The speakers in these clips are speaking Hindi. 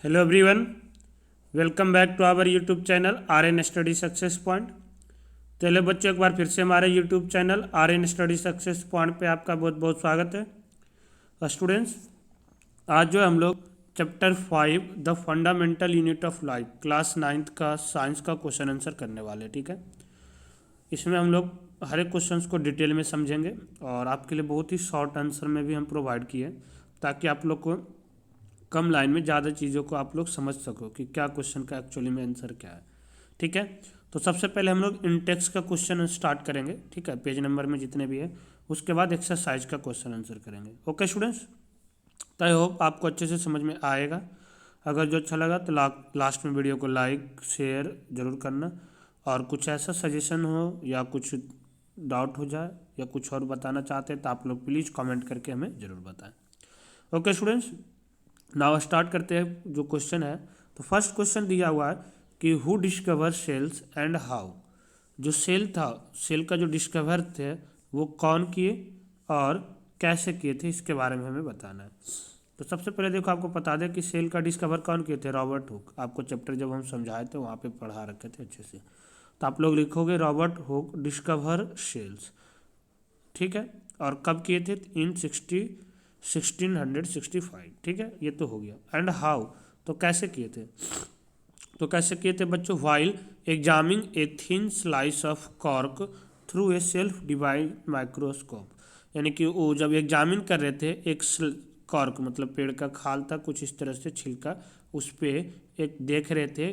Hello everyone, welcome back to our YouTube channel R N study success point. तो हेलो बच्चों, एक बार फिर से हमारे YouTube channel R N study success point पे आपका बहुत बहुत स्वागत है। स्टूडेंट्स, आज जो हम लोग chapter 5 the fundamental unit of life class 9th का साइंस का क्वेश्चन आंसर करने वाले हैं। ठीक है, इसमें हम लोग हर एक क्वेश्चंस को डिटेल में समझेंगे और आपके लिए बहुत ही शॉर्ट आंसर में भी हम प्रोवाइड किए ताकि आप लोग को कम लाइन में ज़्यादा चीज़ों को आप लोग समझ सको कि क्या क्वेश्चन का एक्चुअली में आंसर क्या है। ठीक है, तो सबसे पहले हम लोग इंटेक्स का क्वेश्चन स्टार्ट करेंगे। ठीक है, पेज नंबर में जितने भी है, उसके बाद एक्सरसाइज का क्वेश्चन आंसर करेंगे। ओके स्टूडेंट्स, तो आई होप आपको अच्छे से समझ में आएगा। अगर जो अच्छा लगा तो लास्ट में वीडियो को लाइक शेयर ज़रूर करना, और कुछ ऐसा सजेशन हो या कुछ डाउट हो जाए या कुछ और बताना चाहते हैं तो आप लोग प्लीज़ कमेंट करके हमें ज़रूर बताएं। ओके स्टूडेंट्स, नाउ स्टार्ट करते हैं जो क्वेश्चन है। तो फर्स्ट क्वेश्चन दिया हुआ है कि who discover cells and how. जो सेल था, सेल का जो डिस्कवर थे वो कौन किए और कैसे किए थे, इसके बारे में हमें बताना है। तो सबसे पहले देखो, आपको बता दें कि सेल का डिस्कवर कौन किए थे, रॉबर्ट हुक। आपको चैप्टर जब हम समझाए थे वहाँ पे पढ़ा रखे थे अच्छे से। तो आप लोग लिखोगे रॉबर्ट हुक डिस्कवर सेल्स। ठीक है, और कब किए थे, इन 1665। ठीक है, ये तो हो गया। एंड हाउ, तो कैसे किए थे। तो कैसे किए थे बच्चों, while examining a thin slice of cork through a self divide microscope. यानी कि वो जब एग्जामिन कर रहे थे एक कॉर्क मतलब पेड़ का खाल था, कुछ इस तरह से छिलका, उस पर एक देख रहे थे।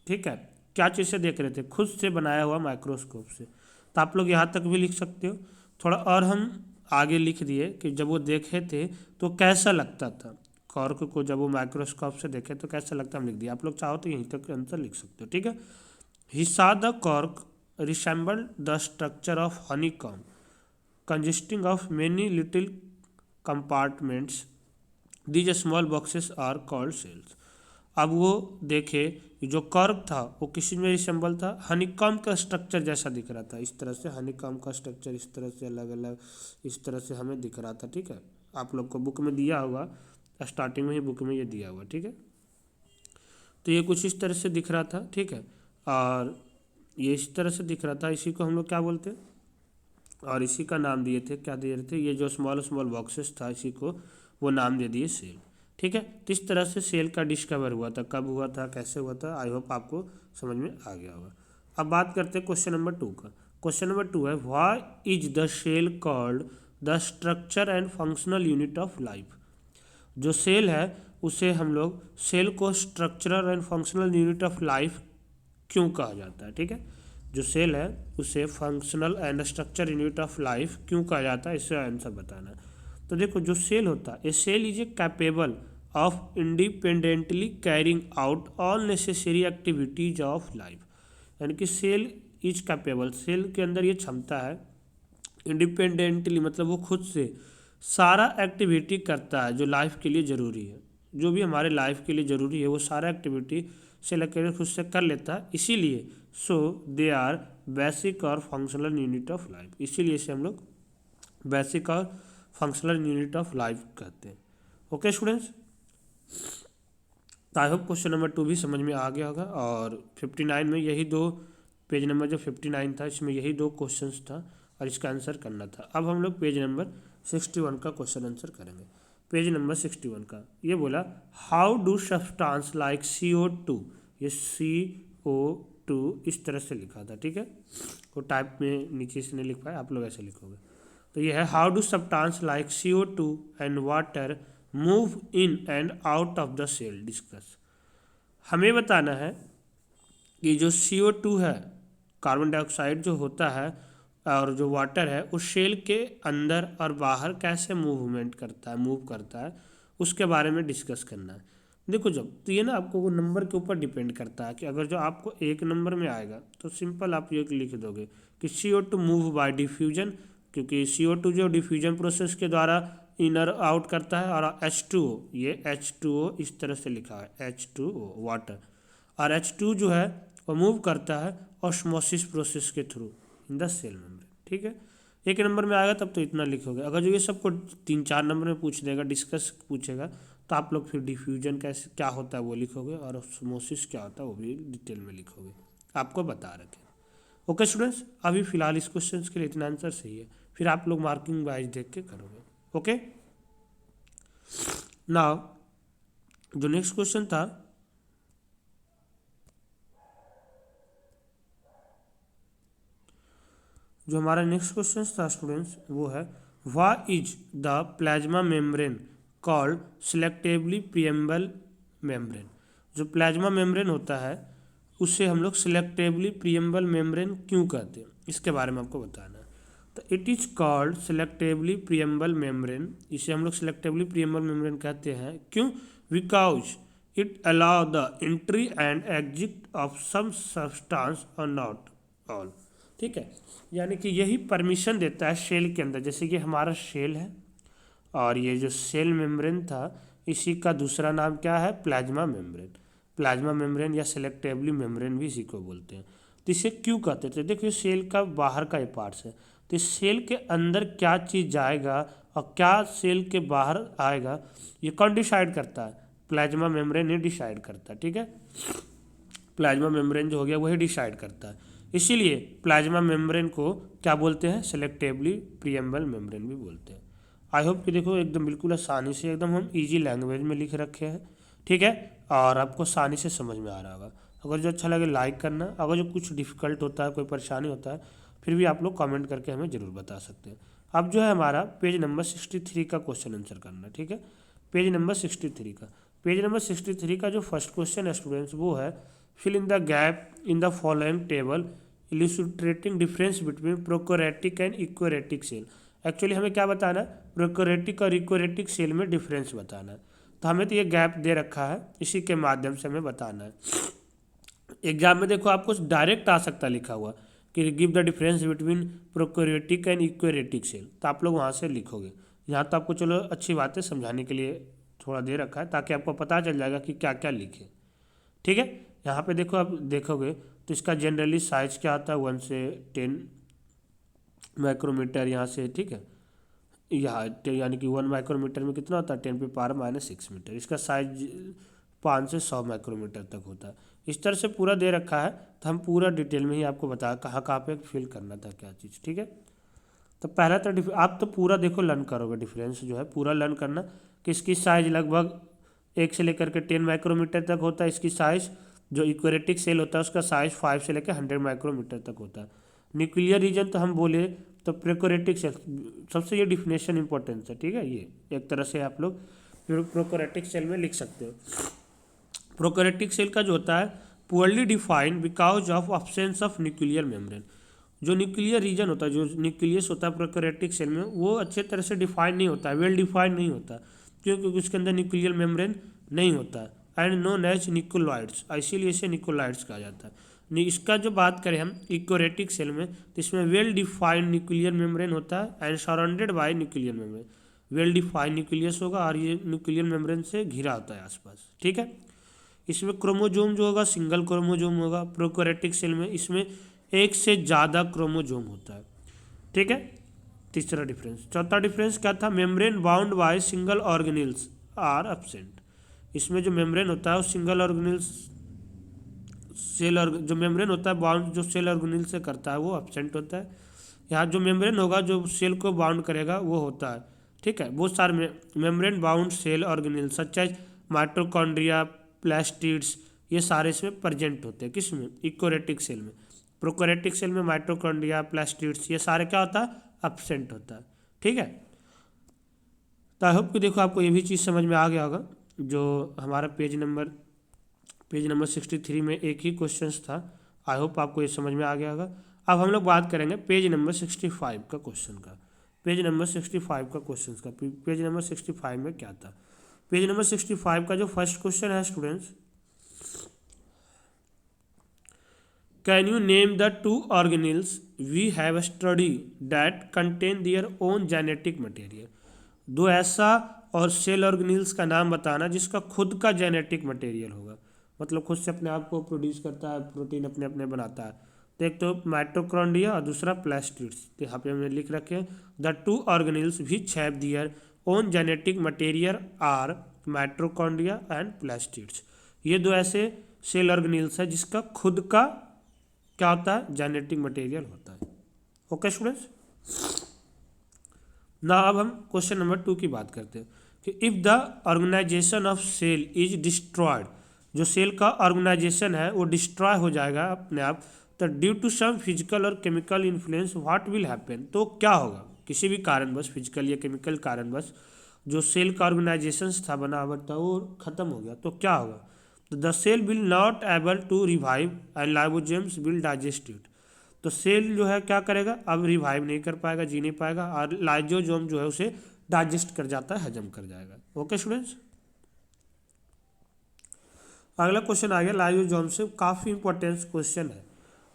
ठीक है, क्या चीज़ से देख रहे थे, खुद से बनाया हुआ माइक्रोस्कोप से। तो आप लोग यहाँ तक भी लिख सकते हो। थोड़ा और हम आगे लिख दिए कि जब वो देखे थे तो कैसा लगता था, कॉर्क को जब वो माइक्रोस्कोप से देखे तो कैसा लगता, हम लिख दिया। आप लोग चाहो तो यहीं तक आंसर लिख सकते हो। ठीक है, ही saw the cork resembled the structure of honeycomb consisting of many little compartments. These small boxes are called cells. अब वो देखे कि जो कर्व था वो किसी में रिसेंबल था, हनीकॉम का स्ट्रक्चर जैसा दिख रहा था। इस तरह से हनीकॉम का स्ट्रक्चर इस तरह से अलग अलग इस तरह से हमें दिख रहा था। ठीक है, आप लोग को बुक में दिया होगा, स्टार्टिंग में ही बुक में ये दिया हुआ। ठीक है, तो ये कुछ इस तरह से दिख रहा था। ठीक है, और ये इस तरह से दिख रहा था, इसी को हम लोग क्या बोलते हैं, और इसी का नाम दिए थे, क्या दिए थे, ये जो स्मॉल स्मॉल बॉक्सेस था इसी को वो नाम दे दिए सेल। ठीक है, तो इस तरह से सेल का डिस्कवर हुआ था, कब हुआ था, कैसे हुआ था, आई होप आपको समझ में आ गया होगा। अब बात करते हैं क्वेश्चन नंबर 2 का। क्वेश्चन नंबर 2 है, why is the cell called the structure and functional unit of life. जो सेल है उसे हम लोग सेल को structural and functional unit of life क्यों कहा जाता है। ठीक है, जो सेल है उसे functional and structure unit of life क्यों कहा जाता है, इससे आंसर बताना है। तो देखो, जो सेल होता है, a cell is a capable of independently carrying out all necessary activities of life. यानी कि सेल इज कैपेबल, सेल के अंदर ये क्षमता है इंडिपेंडेंटली, मतलब वो खुद से सारा एक्टिविटी करता है जो लाइफ के लिए ज़रूरी है। जो भी हमारे लाइफ के लिए ज़रूरी है वो सारा एक्टिविटी से लेकर खुद से कर लेता है। इसीलिए सो दे आर बेसिक और फंक्शनल यूनिट ऑफ लाइफ, इसीलिए इसे हम लोग बेसिक और फंक्शनल यूनिट ऑफ लाइफ कहते हैं। ओके स्टूडेंट्स, तो आई होप क्वेश्चन नंबर 2 भी समझ में आ गया होगा। और 59 में यही दो, पेज नंबर जो 59 था इसमें यही दो क्वेश्चंस था और इसका आंसर करना था। अब हम लोग पेज नंबर 61 का क्वेश्चन आंसर करेंगे। पेज नंबर 61 का ये बोला, how do substance like CO2, ये CO2 इस तरह से लिखा था। ठीक है, वो टाइप में नीचे से नहीं लिख पाए, आप लोग ऐसे लिखोगे। तो ये है, how do substance like CO2 and water move in and out of the cell, discuss. हमें बताना है कि जो CO2 है, कार्बन डाइऑक्साइड जो होता है, और जो वाटर है उस सेल के अंदर और बाहर कैसे मूवमेंट करता है, मूव करता है, उसके बारे में डिस्कस करना है। देखो, जब तो ये ना आपको वो नंबर के ऊपर डिपेंड करता है कि अगर जो आपको एक नंबर में आएगा तो सिंपल आप ये लिख दोगे कि CO2 मूव बाय डिफ्यूजन, क्योंकि CO2 जो डिफ्यूजन प्रोसेस के द्वारा इनर आउट करता है, और H2O, ये H2O इस तरह से लिखा है, H2O वाटर, और H2 जो है वो मूव करता है ऑस्मोसिस प्रोसेस के through in the cell membrane. ठीक है, एक नंबर में आएगा तब तो इतना लिखोगे। अगर जो ये सबको 3-4 नंबर में पूछ देगा, डिस्कस पूछेगा, तो आप लोग फिर डिफ्यूजन कैसे क्या होता है वो लिखोगे, और ऑस्मोसिस क्या होता है वो भी डिटेल में लिखोगे, आपको बता रखे। ओके स्टूडेंट्स, अभी फिलहाल इस क्वेश्चन के लिए इतना आंसर सही है, फिर आप लोग मार्किंग वाइज देख के करोगे। ओके, नाउ जो नेक्स्ट क्वेश्चन था, जो हमारा नेक्स्ट क्वेश्चन था स्टूडेंट्स वो है, what is the plasma membrane called selectively permeable membrane. जो प्लाज्मा मेम्ब्रेन होता है उससे हम लोग सिलेक्टिवली प्रिएम्बल मेम्ब्रेन क्यों कहते हैं, इसके बारे में आपको बताना है। तो it is called selectively permeable membrane, इसे हम लोग सिलेक्टिवली प्रिएम्बल मेम्ब्रेन कहते हैं, क्यों? Because it allow the entry and exit of some substance और नॉट ऑल। ठीक है, यानी कि यही परमिशन देता है सेल के अंदर, जैसे कि हमारा सेल है और ये जो सेल मेम्ब्रेन था इसी का दूसरा नाम क्या है, प्लाज्मा मेम्ब्रेन। प्लाज्मा मेम्ब्रेन या सिलेक्टिवली मेम्ब्रेन भी इसी को बोलते हैं। तो इसे क्यों कहते थे, देखिए सेल का बाहर का ये पार्ट्स है, तो इस सेल के अंदर क्या चीज़ जाएगा और क्या सेल के बाहर आएगा ये कौन डिसाइड करता है, प्लाज्मा मेम्ब्रेन ही डिसाइड करता है। ठीक है, प्लाज्मा मेम्ब्रेन जो हो गया वही डिसाइड करता है, इसीलिए प्लाज्मा मेम्ब्रेन को क्या बोलते हैं, सिलेक्टिवली प्रिएम्बल मेम्ब्रेन भी बोलते हैं। आई होप कि देखो एकदम बिल्कुल आसानी से एकदम हम इजी लैंग्वेज में लिख रखे हैं। ठीक है, और आपको आसानी से समझ में आ रहा होगा। अगर जो अच्छा लगे लाइक करना, अगर जो कुछ डिफिकल्ट होता है कोई परेशानी होता है फिर भी आप लोग कमेंट करके हमें ज़रूर बता सकते हैं। अब जो है हमारा पेज नंबर 63 का क्वेश्चन आंसर करना। ठीक है, पेज नंबर 63 का, पेज नंबर 63 का जो फर्स्ट क्वेश्चन है स्टूडेंट्स वो है, fill in the gap in the following table illustrating difference between prokaryotic and eukaryotic cell. Actually हमें क्या बताना है, प्रोकैरियोटिक और यूकैरियोटिक सेल में डिफरेंस बताना है, तो हमें तो ये गैप दे रखा है, इसी के माध्यम से हमें बताना है। एग्जाम में देखो आपको डायरेक्ट आ सकता है लिखा हुआ कि give the difference between prokaryotic and eukaryotic cell, तो आप लोग वहाँ से लिखोगे। यहाँ तो आपको चलो अच्छी बातें समझाने के लिए थोड़ा दे रखा है ताकि आपको पता चल जाएगा कि क्या क्या लिखे। ठीक है, यहाँ पे देखो आप देखोगे तो इसका जनरली साइज क्या आता है 1 से 10 माइक्रोमीटर यहाँ से। ठीक है, यहाँ यानी कि 1 माइक्रोमीटर में कितना होता है 10⁻⁻⁶ मीटर, इसका साइज 5 से 100 माइक्रोमीटर तक होता है। इस तरह से पूरा दे रखा है, तो हम पूरा डिटेल में ही आपको बताया कहाँ कहाँ पे फिल करना था क्या चीज़। ठीक है, तो पहला तो आप तो पूरा देखो लर्न करोगे, डिफरेंस जो है पूरा लर्न करना कि इसकी साइज लगभग 1 से लेकर के 10 माइक्रोमीटर तक होता है, इसकी साइज जो यूकैरियोटिक सेल होता है उसका साइज 5 से लेकर 100 माइक्रोमीटर तक होता है। न्यूक्लियर रीजन तो हम बोले तो प्रोकैरियोटिक सेल, सबसे ये डिफिनेशन इंपॉर्टेंस है। ठीक है, ये एक तरह से आप लोग प्रोकैरियोटिक सेल में लिख सकते हो। प्रोकैरियोटिक सेल का जो होता है poorly defined because of absence of nuclear membrane. जो न्यूक्लियर रीजन होता है, जो न्यूक्लियस होता है प्रोकैरियोटिक सेल में, वो अच्छे तरह से डिफाइन नहीं होता है, वेल डिफाइंड नहीं होता, क्योंकि उसके अंदर न्यूक्लियर मेम्ब्रेन नहीं होता है, एंड नोन एज निकोलॉइड्स, इसीलिए इसे निकोलॉइड्स कहा जाता है। इसका जो बात करें हम यूकैरियोटिक सेल में, तो इसमें वेल डिफाइंड न्यूक्लियर मेम्ब्रेन होता है and surrounded by nuclear membrane. Well defined nucleus होगा और ये न्यूक्लियर मेम्ब्रेन से घिरा होता है आसपास। ठीक है, इसमें क्रोमोजोम जो होगा सिंगल क्रोमोजोम होगा। प्रोकैरियोटिक सेल में इसमें एक से ज़्यादा क्रोमोजोम होता है। ठीक है, तीसरा डिफरेंस। चौथा डिफरेंस क्या था, membrane bound by single organelles are absent. इसमें जो मेम्ब्रेन होता है वो सिंगल ऑर्गेनेल्स जो मेम्ब्रेन होता है बाउंड जो सेल ऑर्गेनेल से करता है वो एब्सेंट होता है। यहाँ जो मेम्ब्रेन होगा जो सेल को बाउंड करेगा वो होता है। ठीक है, बहुत सारे membrane bound cell organelle such as mitochondria, plastids, ये सारे इसमें प्रेजेंट होते हैं। किस में, यूकैरियोटिक सेल में। प्रोकैरियोटिक सेल में माइटोकॉन्ड्रिया, प्लास्टिड्स, ये सारे क्या होता है, एब्सेंट होता है। ठीक है, तो आई होप कि देखो आपको ये भी चीज़ समझ में आ गया होगा। जो हमारा पेज नंबर 63 में एक ही क्वेश्चन था, आई होप आपको ये समझ में आ गया होगा। अब हम लोग बात करेंगे पेज नंबर 65 का क्वेश्चन का। पेज नंबर 65 का क्वेश्चन का, पेज नंबर 65 में क्या था। पेज नंबर 65 का जो फर्स्ट क्वेश्चन है students, can you name the 2 organelles we have study that contain their own genetic material. दो ऐसा और सेल ऑर्गेनेल्स का नाम बताना जिसका खुद का जेनेटिक मटेरियल होगा, मतलब खुद से अपने आप को प्रोड्यूस करता है, प्रोटीन अपने अपने बनाता है। तो एक तो माइटोकॉन्ड्रिया और दूसरा प्लास्टिड्स। तो यहाँ पे हमने लिख रखे हैं the 2 organelles which have their own genetic material are mitochondria and plastids. ये दो ऐसे सेल ऑर्गेनेल्स है जिसका खुद का क्या होता है, जेनेटिक मटेरियल होता है। ओके स्टूडेंट्स, ना अब हम क्वेश्चन नंबर 2 की बात करते हैं कि if the organisation of cell is destroyed, जो सेल का ऑर्गेनाइजेशन है वो डिस्ट्रॉय हो जाएगा अपने आप, तो ड्यू टू सम फिजिकल और chemical influence what will happen, तो क्या होगा, किसी भी कारणवश, फिजिकल या केमिकल कारणवश जो सेल का ऑर्गेनाइजेशन था, बनावट था, वो खत्म हो गया, तो क्या होगा, तो the cell will not able to revive and lysosomes will digest it, तो सेल जो है क्या करेगा, अब रिवाइव नहीं कर पाएगा, जी नहीं पाएगा, और लाइजोजोम जो है उसे डाइजेस्ट कर जाता है, हजम कर जाएगा। ओके स्टूडेंट्स, अगला क्वेश्चन आ गया लाइजोजोम से, काफ़ी इंपॉर्टेंट क्वेश्चन है।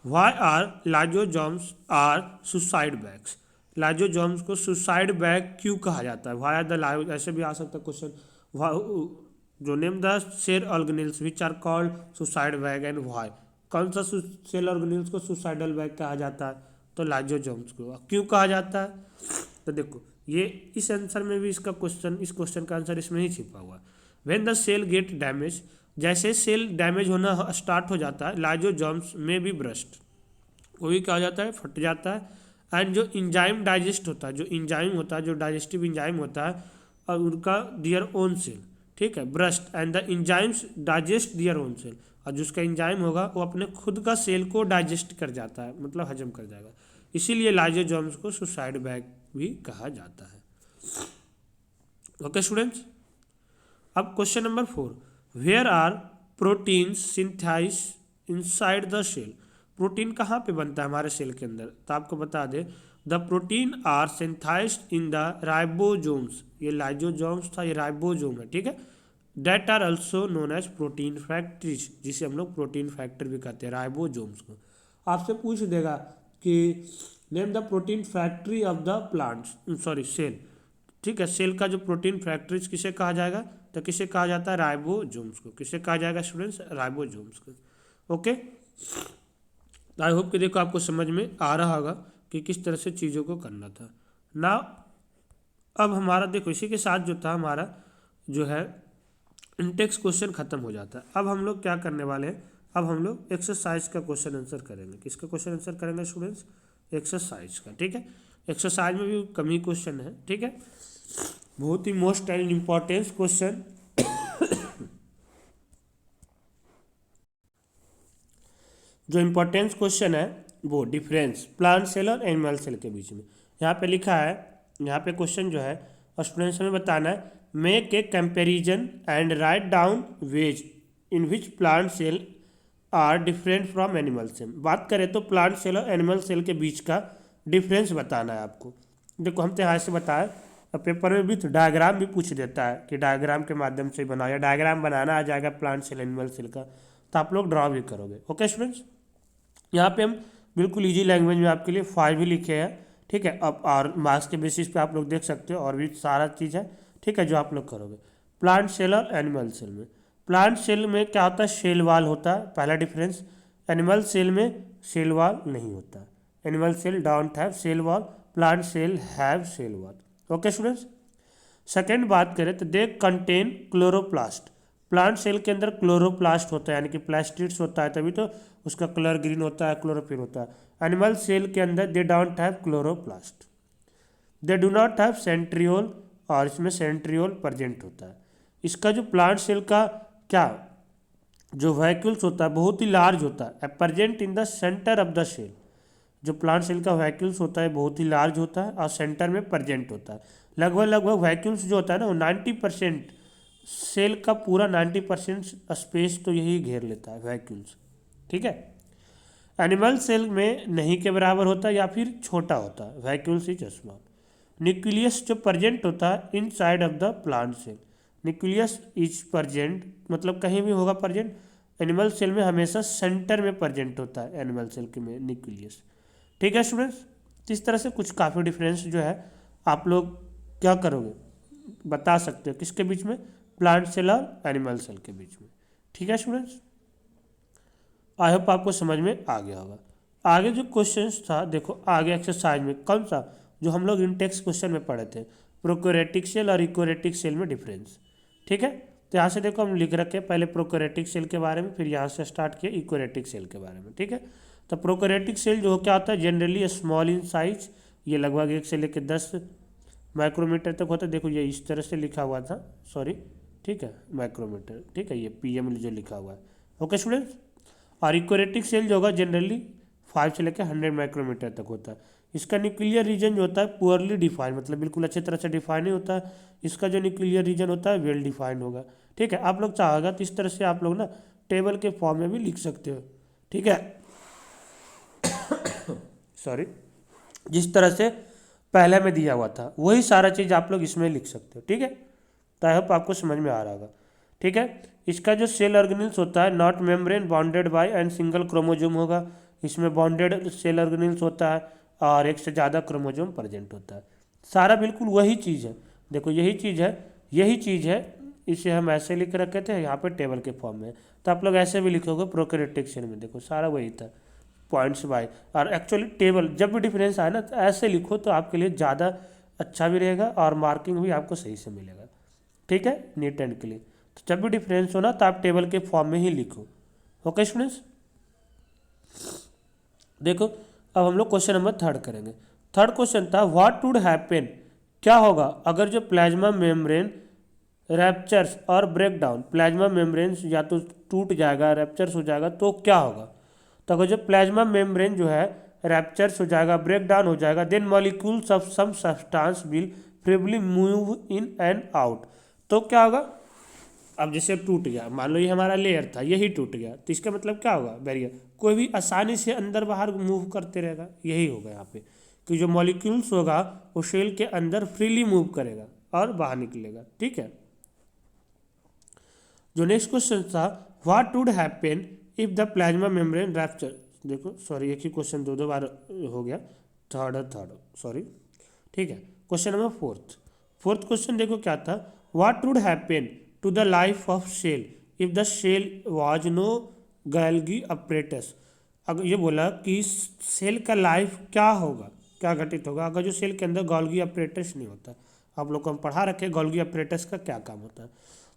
Why are lysosomes are suicide bags, lysosomes को सुसाइड बैग क्यों कहा जाता है, वाई आर द लाइव, ऐसे भी आ सकता है क्वेश्चन, जो name the cell organelles which are called suicide bag and why, कौन सा सेल ऑर्गेनेल्स को सुसाइडल बैग कहा जाता है, तो लाइजोजोम्स को क्यों कहा जाता है, तो देखो ये इस आंसर में भी इसका क्वेश्चन, इस क्वेश्चन का आंसर इसमें ही छिपा हुआ है। When the cell get damage, जैसे सेल डैमेज होना स्टार्ट हो जाता है, लाइजोजोम्स में भी ब्रस्ट, वो भी क्या हो जाता है, फट जाता है, एंड जो इंजाइम डाइजेस्ट होता है, जो इंजाइम होता है, जो डाइजेस्टिव इंजाइम होता है, और उनका दियर ओन सेल, ठीक है, burst and the enzymes digest their own cell, और जिसका इंजाइम होगा वो अपने खुद का सेल को डाइजेस्ट कर जाता है, मतलब हजम कर जाएगा, इसीलिए लाइजोजोम्स को सुसाइड बैग भी कहा जाता है। ओके स्टूडेंट्स, अब question number 4, where are proteins synthesised inside the cell, protein कहाँ पे बनता है हमारे सेल के अंदर, तो आपको बता दें the protein are synthesised in the ribosomes, ये लाइजोसोम्स था, ये राइबोसोम है, ठीक है, that are also known as protein factories, जिसे हम लोग प्रोटीन फैक्टर भी कहते हैं राइबोसोम्स को। आपसे पूछ देगा कि name the protein factory of the plants, sorry cell, ठीक है, सेल का जो प्रोटीन फैक्ट्रीज किसे कहा जाएगा, तो किसे कहा जाता है, राइबोसोम्स को, किसे कहा जाएगा स्टूडेंट्स, राइबोसोम्स को। ओके, आई होप कि देखो आपको समझ में आ रहा होगा कि किस तरह से चीज़ों को करना था ना। अब हमारा देखो इसी के साथ जो था हमारा जो है इंटेक्स क्वेश्चन खत्म हो जाता है। अब हम लोग क्या करने वाले हैं, अब हम लोग एक्सरसाइज का क्वेश्चन आंसर करेंगे। किसका क्वेश्चन आंसर करेंगे स्टूडेंट्स, एक्सरसाइज का, ठीक है। एक्सरसाइज में भी कम ही क्वेश्चन है, ठीक है, बहुत ही मोस्ट एंड इम्पॉर्टेंट क्वेश्चन। जो इम्पोर्टेंस क्वेश्चन है वो डिफरेंस प्लांट सेल और एनिमल सेल के बीच में यहाँ पे लिखा है। यहाँ पे क्वेश्चन जो है स्टूडेंट्स हमें बताना है, make a comparison and write down ways in which plant cell are different from animal cell. बात करें तो प्लांट सेल और एनिमल सेल के बीच का डिफरेंस बताना है आपको। देखो हम तो यहाँ से बताए, और पेपर में भी तो डायग्राम भी पूछ देता है कि डायग्राम के माध्यम से बनाओ, या डायग्राम बनाना आ जाएगा प्लांट सेल एनिमल सेल का, तो आप लोग ड्रॉ भी करोगे। ओके स्टूडेंट्स, यहाँ पे हम बिल्कुल इजी लैंग्वेज में आपके लिए 5 भी लिखे हैं, ठीक है। अब और मार्क्स के बेसिस पे आप लोग देख सकते हो, और भी सारा चीज़ है, ठीक है, जो आप लोग करोगे। प्लांट सेल और एनिमल सेल में, प्लांट सेल में क्या होता है, सेल वाल होता है, पहला डिफरेंस। एनिमल सेल में सेल वाल नहीं होता, animal cell don't have cell wall, plant cell have cell wall. Okay students, second बात करें तो they contain chloroplast, plant cell के अंदर क्लोरोप्लास्ट होता है, यानी कि प्लास्टिड्स होता है, तभी तो उसका कलर ग्रीन होता है, क्लोरोफिल होता है। एनिमल सेल के अंदर they don't have chloroplast, they do not have centriole, और इसमें सेंट्रियोल प्रेजेंट होता है। इसका जो प्लांट सेल का क्या जो वैक्यूल्स होता है बहुत ही लार्ज होता है, present in the centre of the cell. जो प्लांट सेल का वैक्यूल्स होता है बहुत ही लार्ज होता है और सेंटर में प्रेजेंट होता है। लगभग वैक्यूल्स जो होता है ना वो 90% सेल का पूरा 90% स्पेस तो यही घेर लेता है वैक्यूल्स, ठीक है। एनिमल सेल में नहीं के बराबर होता है या फिर छोटा होता है, वैक्यूल्स इज स्मॉल। न्यूक्लियस जो प्रेजेंट होता है inside of the plant cell, nucleus is present मतलब कहीं भी होगा प्रेजेंट, एनिमल सेल में हमेशा सेंटर में प्रेजेंट होता है एनिमल सेल के में न्यूक्लियस, ठीक है स्टूडेंट्स। इस तरह से कुछ काफ़ी डिफरेंस जो है आप लोग क्या करोगे बता सकते हो किसके बीच में, प्लांट सेल और एनिमल सेल के बीच में, ठीक है स्टूडेंट्स। आई होप आपको समझ में आ गया होगा। आगे जो क्वेश्चंस था देखो, आगे एक्सरसाइज में कौन सा जो हम लोग इंटेक्स क्वेश्चन में पढ़े थे, प्रोकैरियोटिक सेल और यूकैरियोटिक सेल में डिफरेंस, ठीक है। तो यहाँ से देखो हम लिख रखे हैं पहले प्रोकैरियोटिक सेल के बारे में, फिर यहाँ से स्टार्ट किया यूकैरियोटिक सेल के बारे में। ठीक है। तो प्रोकैरियोटिक सेल जो क्या होता है, जनरली स्मॉल इन साइज, ये लगभग 1 से लेकर 10 माइक्रोमीटर तक होता है। देखो ये इस तरह से लिखा हुआ था, सॉरी, ठीक है, माइक्रोमीटर, ठीक है, ये पीएम जो लिखा हुआ है। Okay students. और यूकैरियोटिक सेल जो होगा जनरली 5 से लेकर 100 माइक्रोमीटर तक होता है। इसका न्यूक्लियर रीजन जो होता है पुअरली डिफाइंड, मतलब बिल्कुल अच्छे तरह से डिफाइन नहीं होता है। इसका जो न्यूक्लियर रीजन होता है वेल डिफाइंड होगा। ठीक है। आप लोग चाहोगा तो इस तरह से आप लोग ना टेबल के फॉर्म में भी लिख सकते हो। ठीक है, सॉरी, जिस तरह से पहले में दिया हुआ था वही सारा चीज़ आप लोग इसमें लिख सकते हो। ठीक है, तो आई होप आपको समझ में आ रहा होगा। ठीक है। इसका जो सेल ऑर्गेनेल्स होता है not membrane bounded by and single chromosome होगा। इसमें बाउंडेड सेल ऑर्गेनेल्स होता है और एक से ज़्यादा क्रोमोजोम प्रेजेंट होता है। सारा बिल्कुल वही चीज़ है। देखो यही चीज़ है, यही चीज़ है। इसे हम ऐसे लिख रखे थे, यहाँ पे टेबल के फॉर्म में, तो आप लोग ऐसे भी लिखोगे प्रोकैरियोटिक सेल में। देखो सारा वही था, पॉइंट्स बाय। और एक्चुअली टेबल जब भी डिफरेंस आए ना तो ऐसे लिखो तो आपके लिए ज़्यादा अच्छा भी रहेगा और मार्किंग भी आपको सही से मिलेगा। ठीक है, नीट एंड क्लीन। तो जब भी डिफरेंस हो ना तो आप टेबल के फॉर्म में ही लिखो। Okay students. देखो अब हम लोग क्वेश्चन नंबर 3 करेंगे। थर्ड क्वेश्चन था व्हाट वुड हैपन, क्या होगा अगर जो प्लाज्मा मेम्ब्रेन रैप्चर्स और ब्रेक डाउन, प्लाज्मा मेम्ब्रेन या तो टूट जाएगा, रैप्चर्स हो जाएगा, तो क्या होगा। तो अगर जो प्लाज्मा मेम्ब्रेन जो है रैप्चर्स हो जाएगा, ब्रेक डाउन हो जाएगा, then molecules of some substance will freely move in and out. तो क्या होगा, अब जैसे टूट गया, मान लो ये हमारा लेयर था, यही टूट गया, तो इसका मतलब क्या होगा, बैरियर कोई भी आसानी से अंदर बाहर मूव करते रहेगा। यही होगा यहाँ पे कि जो मॉलिक्यूल्स होगा वो सेल के अंदर फ्रीली मूव करेगा और बाहर निकलेगा। ठीक है। जो नेक्स्ट क्वेश्चन था what would happen if the plasma membrane rapture. देखो सॉरी, एक ही क्वेश्चन दो बार हो गया, थर्ड सॉरी। ठीक है। क्वेश्चन नंबर फोर्थ क्वेश्चन देखो क्या था, what would happen to the life of cell if the cell was no Golgi apparatus. अगर ये बोला कि सेल का लाइफ क्या होगा, क्या घटित होगा अगर जो सेल के अंदर गॉल्गी अपरेटस नहीं होता। आप लोग को हम पढ़ा रखे गॉल्गी अपरेटस का क्या काम होता है।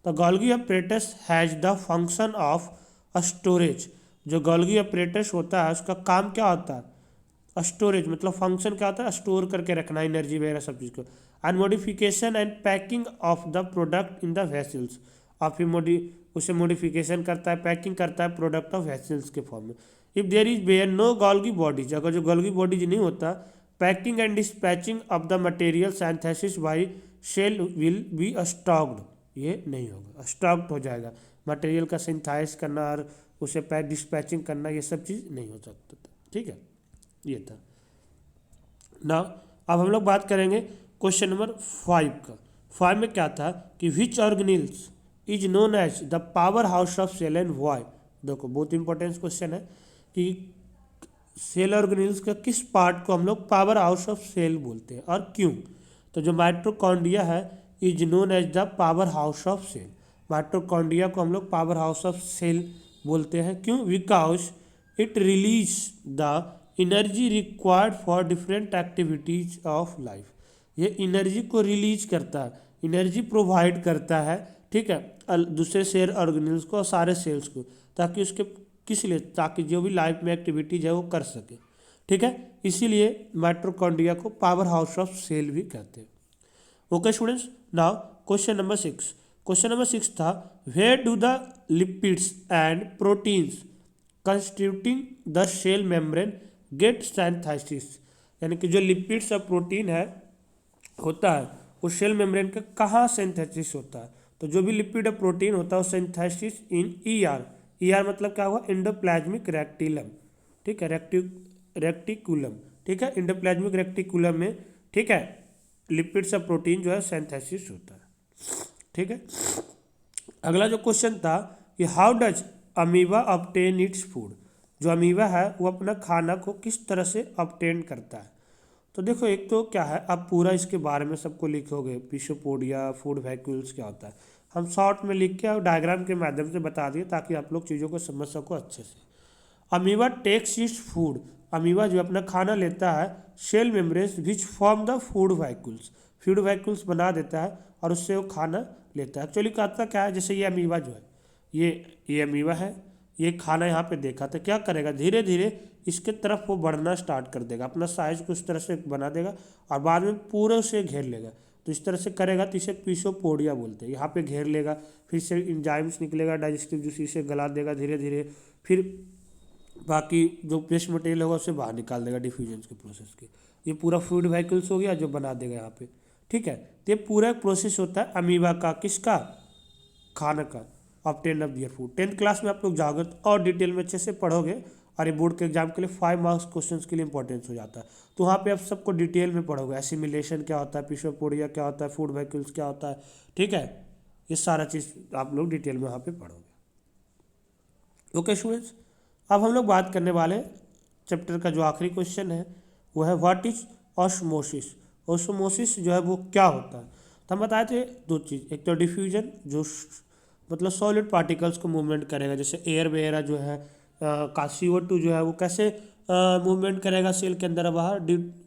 तो Golgi apparatus has the function of storage. जो गॉल्गी अपरेटस होता है उसका काम क्या होता है, स्टोरेज, मतलब फंक्शन क्या होता है, स्टोर करके रखना एनर्जी वगैरह सब चीज़ को। And modification and packing of the product in the vessels. और फिर उसे मॉडिफिकेशन करता है, पैकिंग करता है प्रोडक्ट ऑफ वेसल्स के फॉर्म में। If there is were no Golgi bodies, अगर जो गॉल्गी बॉडीज नहीं होता, packing and dispatching of the material synthesis by cell will be stocked. ये नहीं होगा, स्टॉक्ड हो जाएगा। मटेरियल का सिंथेसिस करना और उसे पैक डिस्पैचिंग करना, ये सब चीज़ नहीं हो सकता था। ठीक है, ये था ना। अब हम लोग बात करेंगे क्वेश्चन नंबर 5 का। 5 में क्या था कि which organelles is known as the power house of cell and why. देखो बहुत इंपॉर्टेंट क्वेश्चन है कि सेल ऑर्गेनेल्स का किस पार्ट को हम लोग पावर हाउस ऑफ सेल बोलते हैं और क्यों। तो जो माइटोकॉन्ड्रिया है is known as the power house of cell. Mitochondria को हम लोग पावर हाउस ऑफ सेल बोलते हैं, क्यों, because it release the energy required for different activities of life. ये एनर्जी को रिलीज करता है, एनर्जी प्रोवाइड करता है। ठीक है, दूसरे सेल ऑर्गेनेल्स को और सारे सेल्स को, ताकि उसके किस लिए, ताकि जो भी लाइफ में एक्टिविटीज है वो कर सके। ठीक है, इसीलिए माइटोकॉन्ड्रिया को पावर हाउस ऑफ सेल भी कहते हैं। Okay students, now question number 6। Question number 6 था where do the lipids and proteins constituting the cell membrane get synthesis. यानी कि जो लिपिड्स और प्रोटीन है होता है वो सेल मेम्ब्रेन का कहाँ सिंथेसिस होता है। तो जो भी लिपिड और प्रोटीन होता है वो सिंथेसिस इन ईआर मतलब क्या हुआ, एंडोप्लाज्मिक रेक्टिलम। ठीक है, रेक्टिकुलम। ठीक है, एंडोप्लाज्मिक रेक्टिकुलम में, ठीक है, लिपिड्स और प्रोटीन जो है सिंथेसिस होता है। ठीक है। अगला जो क्वेश्चन था कि how does amoeba obtain its food. जो अमीबा है वो अपना खाना को किस तरह से ऑब्टेन करता है। तो देखो एक तो क्या है, आप पूरा इसके बारे में सबको लिखोगे, पिशोपोडिया, फूड वैक्यूल्स क्या होता है, हम शॉर्ट में लिख के और डायग्राम के माध्यम से बता दिए ताकि आप लोग चीज़ों को समझ सको अच्छे से। Amoeba takes its food. Amoeba जो अपना खाना लेता है cell membranes which form the food vacuoles. Food vacuoles बना देता है और उससे वो खाना लेता है। एक्चुअली करता क्या है, जैसे ये अमीबा जो है, ये अमीबा है, ये खाना यहाँ पे देखा तो क्या करेगा, धीरे धीरे इसके तरफ वो बढ़ना स्टार्ट कर देगा, अपना साइज को उस तरह से बना देगा और बाद में पूरे उसे घेर लेगा। तो इस तरह से करेगा तो इसे पीसोपोडिया बोलते हैं। यहाँ पे घेर लेगा, फिर से इंजाइम्स निकलेगा, डाइजेस्टिव जूस इसे गला देगा धीरे धीरे, फिर बाकी जो वेस्ट मटेरियल होगा उसे बाहर निकाल देगा डिफ्यूजन के प्रोसेस के। ये पूरा फूड व्हीकल्स हो गया जो बना देगा यहाँ पे, ठीक है। तो ये पूरा प्रोसेस होता है अमीबा का, किसका, खाना का, obtain of their food. 10th class में आप लोग जाओगे तो और डिटेल में अच्छे से पढ़ोगे और ये बोर्ड के एग्जाम के लिए 5 मार्क्स क्वेश्चंस के लिए इंपॉर्टेंस हो जाता है। तो वहाँ पे आप सबको डिटेल में पढ़ोगे, एसिमिलेशन क्या होता है, पीसोपोडिया क्या होता है, फूड व्हीकल्स क्या होता है, ठीक है। ये सारा चीज़ आप लोग डिटेल में वहाँ पे पढ़ोगे। ओके स्टूडेंट्स, अब हम लोग बात करने वाले चैप्टर का जो आखिरी क्वेश्चन है वो है व्हाट इज ऑस्मोसिस। ऑस्मोसिस जो है वो क्या होता है। तो हम बताए थे दो चीज़, एक तो डिफ्यूजन जो मतलब सॉलिड पार्टिकल्स को मूवमेंट करेगा, जैसे एयर वगैरह जो है का CO2 जो है वो कैसे मूवमेंट करेगा सेल के अंदर बाहर,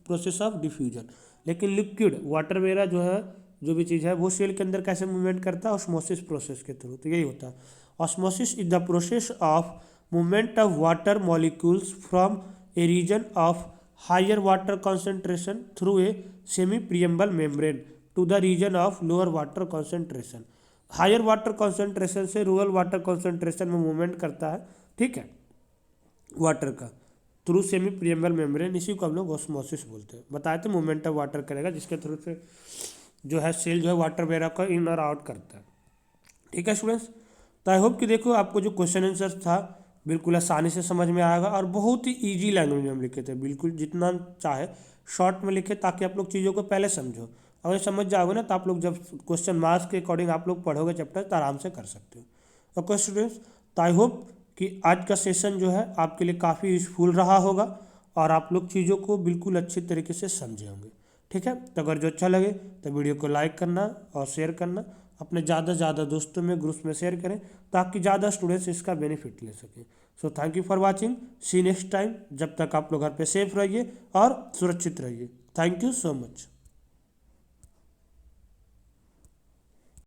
प्रोसेस ऑफ डिफ्यूजन। लेकिन लिक्विड वाटर वगैरह जो है, जो भी चीज़ है वो सेल के अंदर कैसे मूवमेंट करता है, ऑस्मोसिस प्रोसेस के थ्रू। तो यही होता है, osmosis is the process of movement of water molecules from a region of higher water concentration through a semi permeable membrane to the region of lower water concentration. Higher water concentration से लोअर वाटर कॉन्सेंट्रेशन में मूवमेंट करता है, ठीक है, वाटर का थ्रू सेमी प्रियम्बल मेम्ब्रेन, इसी को हम लोग ऑस्मोसिस बोलते हैं। बताए थे मूवमेंट ऑफ वाटर करेगा जिसके थ्रू से जो है सेल जो है वाटर वगैरह का इन और आउट करता है, ठीक है स्टूडेंट्स। तो आई होप कि देखो आपको जो क्वेश्चन आंसर था बिल्कुल आसानी से समझ में आएगा और बहुत ही ईजी लैंग्वेज में हम लिखे थे, बिल्कुल जितना चाहे शॉर्ट में लिखे ताकि आप लोग चीज़ों को पहले समझो। अगर समझ जाओगे ना तो आप लोग जब क्वेश्चन मार्क्स के अकॉर्डिंग आप लोग पढ़ोगे चैप्टर तो आराम से कर सकते हो। ओके स्टूडेंट्स, तो आई होप कि आज का सेशन जो है आपके लिए काफ़ी यूजफुल रहा होगा और आप लोग चीज़ों को बिल्कुल अच्छी तरीके से समझे होंगे, ठीक है। तो अगर जो अच्छा लगे तो वीडियो को लाइक करना और शेयर करना, अपने ज़्यादा से ज़्यादा दोस्तों में ग्रुप्स में शेयर करें ताकि ज़्यादा स्टूडेंट्स इसका बेनिफिट ले सकें। So thank you for watching, see next time. जब तक आप लोग घर पे सेफ रहिए और सुरक्षित रहिए। Thank you so much.